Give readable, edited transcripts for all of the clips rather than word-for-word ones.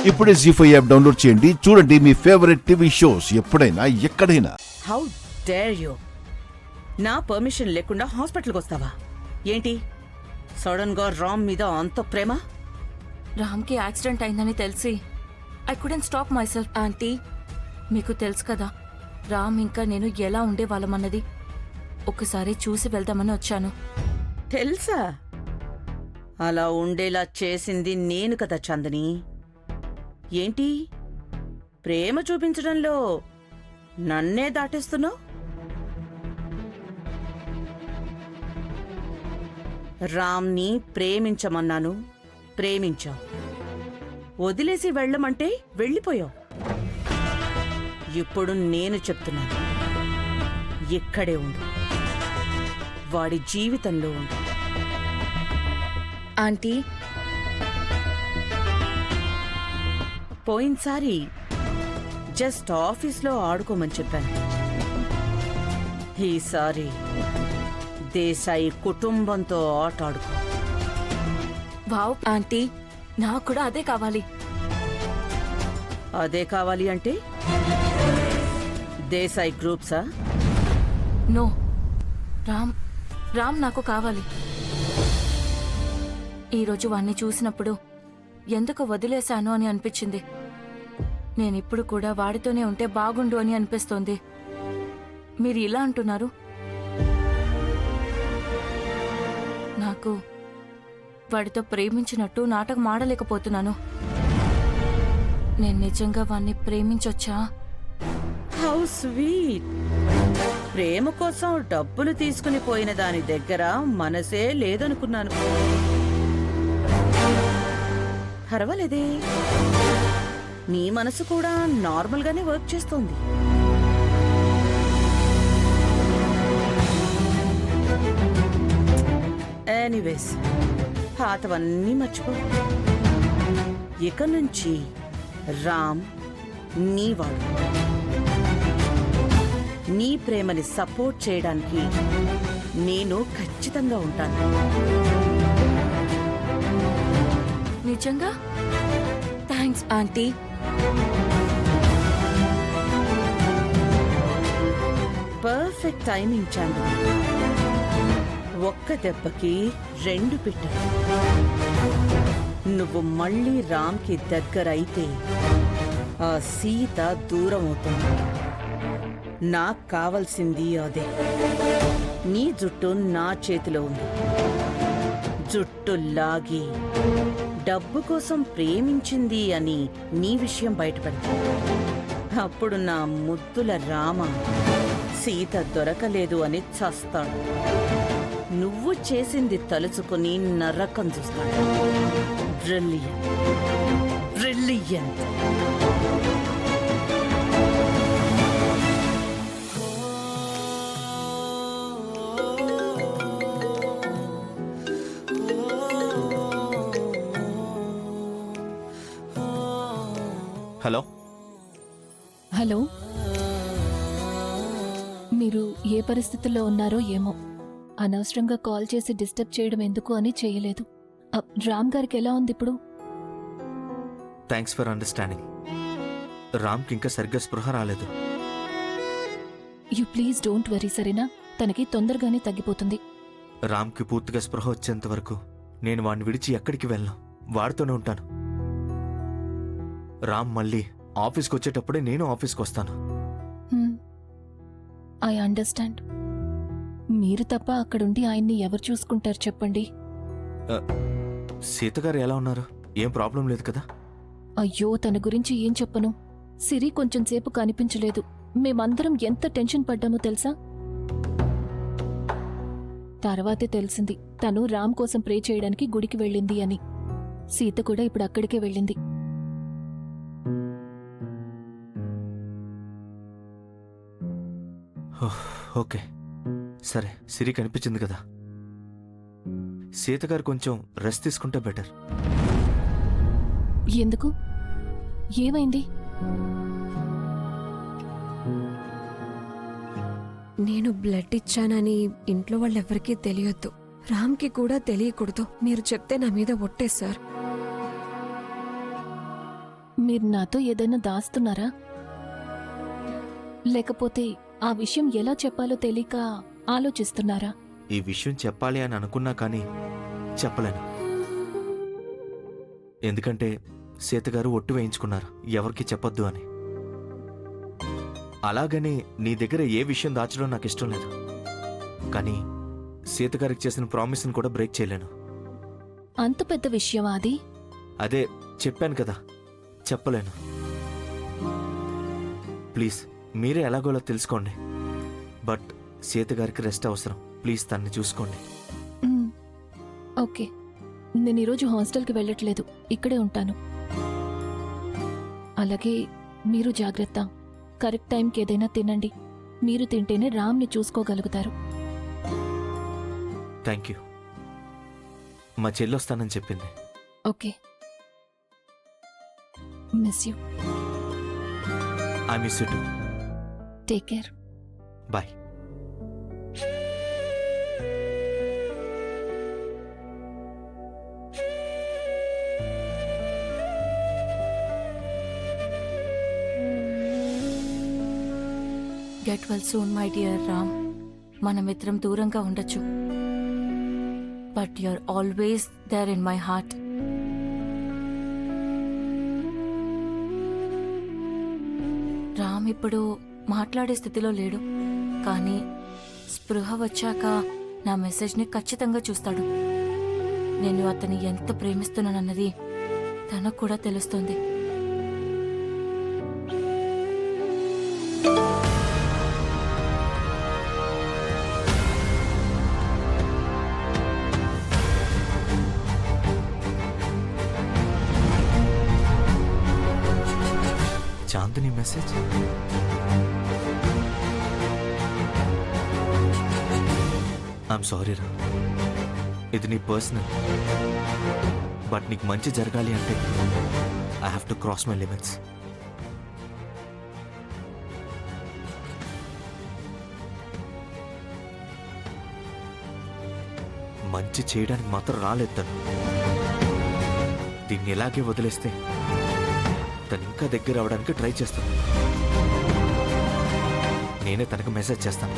ఇప్పుడే జీ5 app download చేయండి. చూడండి మీ ఫేవరెట్ టీవీ షోస్ ఎప్పుడైనా ఎక్కడైనా. How dare you! నా పర్మిషన్ లేకుండా హాస్పిటల్కి వస్తావా ఏంటి? సడన్ గా రామ్ మీద అంత ప్రేమ? రామ్కి యాక్సిడెంట్ అయిందని తెలిసి I couldn't stop my self. Aunty, మీకు తెలుసు కదా రామ్ ఇంకా నేను ఎలా ఉండేవాళ్ళమన్నది. ఒకసారి చూసి వెళ్దామని వచ్చాను. తెలుసా? అలా ఉండేలా చేసింది నేను కదా చందని. ఏంటి ప్రేమ చూపించడంలో నన్నే దాటేస్తున్నావు? రామ్ని ప్రేమించమన్నాను, ప్రేమించావు. వదిలేసి వెళ్ళమంటే వెళ్ళిపోయావు. ఇప్పుడు నేను చెప్తున్నాను, ఇక్కడే ఉండు, వాడి జీవితంలో ఉండు. ఆంటీ, పోయినసారి జస్ట్ ఆఫీస్లో ఆడుకోమని చెప్పాను. ఈసారి దేశాయి కుటుంబంతో ఆట ఆడుకో. వావ్ ఆంటీ, నాకు కూడా అదే కావాలి. అదే కావాలి అంటే దేశాయి గ్రూప్సా? నో, రామ్ రామ్ నాకు కావాలి. ఈరోజు వాణ్ణి చూసినప్పుడు ఎందుకు వదిలేశాను అని అనిపించింది. నేనిప్పుడు కూడా వాడితోనే ఉంటే బాగుండు అని అనిపిస్తోంది. మీరు ఇలా అంటున్నారు. నాకు వాడితో ప్రేమించినట్టు నాటకం ఆడలేకపోతున్నాను. నేను నిజంగా వాణ్ణి ప్రేమించొచ్చా? How sweet! ప్రేమ కోసం డబ్బులు తీసుకుని పోయిన దాని దగ్గర మనసే లేదనుకున్నాను. పర్వాలేదే, నీ మనసు కూడా నార్మల్గానే వర్క్ చేస్తోంది. ఎనీవేస్, పాతవన్నీ మర్చిపో. ఇక నుంచి రామ్ నీవాడు. నీ ప్రేమని సపోర్ట్ చేయడానికి నేను ఖచ్చితంగా ఉంటాను. నిజంగా? Thanks aunty. పర్ఫెక్ట్ టైమింగ్ చాండి. ఒక్క దెబ్బకి రెండు పిట్టలు. నువ్వు మళ్ళీ రామ్కి దగ్గరైతే ఆ సీత దూరం అవుతుంది. నాకు కావలసింది అదే. నీ జుట్టు నా చేతిలో ఉంది. జుట్టు లాగి డబ్బు కోసం ప్రేమించింది అని నీ విషయం బయటపడుతుంది. అప్పుడు నా ముద్దుల రామ సీత దొరకలేదు అని చస్తాడు. నువ్వు చేసింది తలుచుకుని నరకం చూస్తాడు. Brilliant, brilliant. హలో హలో, మీరు ఏ పరిస్థితుల్లో ఉన్నారో ఏమో. అనవసరంగా కాల్ చేసి డిస్టర్బ్ చేయడం ఎందుకు అని చేయలేదు. రామ్ గారికి ఎలా ఉంది ఇప్పుడు? Thanks for understanding. రామ్కి ఇంకా సరిగ్గా స్పృహ రాలేదు. యూ ప్లీజ్ డోంట్ వరీ, సరేనా? తనకి తొందరగానే తగ్గిపోతుంది. రామ్కి పూర్తిగా స్పృహ వచ్చేంత వరకు నేను వాడిని విడిచి ఎక్కడికి వెళ్ళను, వాడితోనే ఉంటాను. రామ్ మళ్ళీ ఆఫీస్కి వచ్చేటప్పుడే నేను ఆఫీస్కి వస్తాను. I understand. మీరు తప్ప అక్కడుండి ఆయన్ని ఎవరు చూసుకుంటారు చెప్పండి? సీతగారు ఎలా ఉన్నారు? ఏం ప్రాబ్లం లేదు కదా? అయ్యో, తన గురించి ఏం చెప్పను. సిరి కొంచెం సేపు కనిపించలేదు. మేమందరం ఎంత టెన్షన్ పడ్డామో తెలుసా? తర్వాతే తెలిసింది తను రామ్ కోసం ప్రే చేయడానికి గుడికి వెళ్ళింది అని. సీత కూడా ఇప్పుడు అక్కడికే వెళ్ళింది. ఓకే, సరే. సిరి కనిపించింది కదా. సీతగారు కొంచెం రెస్ట్ తీసుకుంటే బెటర్. ఎందుకు? ఏమైంది? నేను బ్లడ్ ఇచ్చానని ఇంట్లో వాళ్ళెవ్వరికీ తెలియొద్దు. రామ్కి కూడా తెలియకూడదు. మీరు చెప్తే నా మీద ఒట్టే సార్. మీరు నాతో ఏదైనా దాస్తున్నారా? లేకపోతే ఆ విషయం ఎలా చెప్పాలో తెలియక ఆలోచిస్తున్నారా? ఈ విషయం చెప్పాలి అని అనుకున్నా కానీ చెప్పలేను. ఎందుకంటే సీతగారు ఒట్టు వేయించుకున్నారు ఎవరికి చెప్పొద్దు అని. అలాగని నీ దగ్గర ఏ విషయం దాచడం నాకు ఇష్టం లేదు. కానీ సీతగారికి చేసిన ప్రామిస్ని కూడా బ్రేక్ చేయలేను. అంత పెద్ద విషయమా అది? అదే చెప్పాను కదా, చెప్పలేను. ప్లీజ్ మీరే ఎలాగోలా తెలుసుకోండి. బట్ సీతగారికి రెస్ట్ అవసరం. ప్లీజ్ తన్ని చూసుకోండి. మ్, ఓకే. నేను ఈరోజు హాస్టల్కి వెళ్ళట్లేదు, ఇక్కడే ఉంటాను. అలాగే మీరు జాగ్రత్త. కరెక్ట్ టైంకి ఏదైనా తినండి. మీరు తింటేనే రామ్ని చూసుకోగలుగుతారు. Thank you. మా చెల్లొస్తానని చెప్పింది. Okay. Miss you. I miss you too. Take care. Bye. Get well soon my dear Ram. మనమిద్దరం దూరంగా ఉండొచ్చు, but you're always there in my heart. Ram ఇప్పుడు మాట్లాడే స్థితిలో లేడు, కానీ స్పృహ వచ్చాక నా మెసేజ్ని ఖచ్చితంగా చూస్తాడు. నేను అతన్ని ఎంత ప్రేమిస్తున్నానన్నది తనకు కూడా తెలుస్తుంది. చాందిని మెసేజ్. ఐఎమ్ సారీ రా, ఇది నీ పర్సనల్. బట్ నీకు మంచి జరగాలి అంటే I have to cross my limits. మంచి చేయడానికి మాత్రం రాలేదు తను. దీన్ని ఎలాగే వదిలేస్తే తను ఇంకా దగ్గర అవడానికి ట్రై చేస్తాను. నేనే తనకు మెసేజ్ చేస్తాను.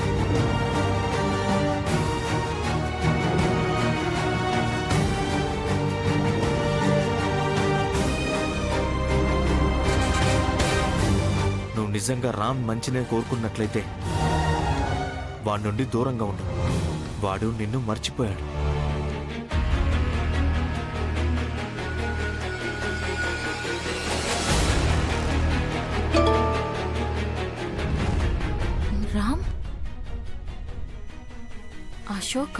నువ్వు నిజంగా రామ్ మంచినే కోరుకున్నట్లయితే వాడి నుండి దూరంగా ఉండు. వాడు నిన్ను మర్చిపోయాడు. Ram, Ashoka,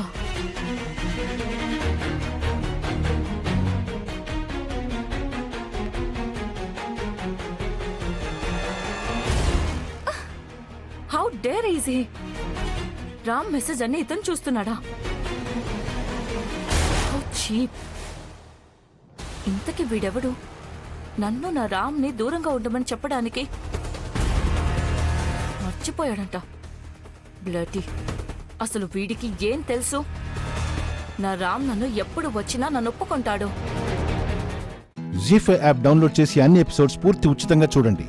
how dare easy. Ram message అన్ని ఇతను చూస్తున్నాడా? How cheap. ఇంతకీ వీడెవడు నన్ను నా రామ్ని దూరంగా ఉండమని చెప్పడానికి? మర్చిపోయాడంట. బ్లడీ. అసలు వీడికి ఏం తెలుసు? నా రామ్ నన్ను ఎప్పుడు వచ్చినా నన్ను ఒప్పుకుంటాడు. జీ5 యాప్ డౌన్లోడ్ చేసి అన్ని ఎపిసోడ్స్ పూర్తి ఉచితంగా చూడండి.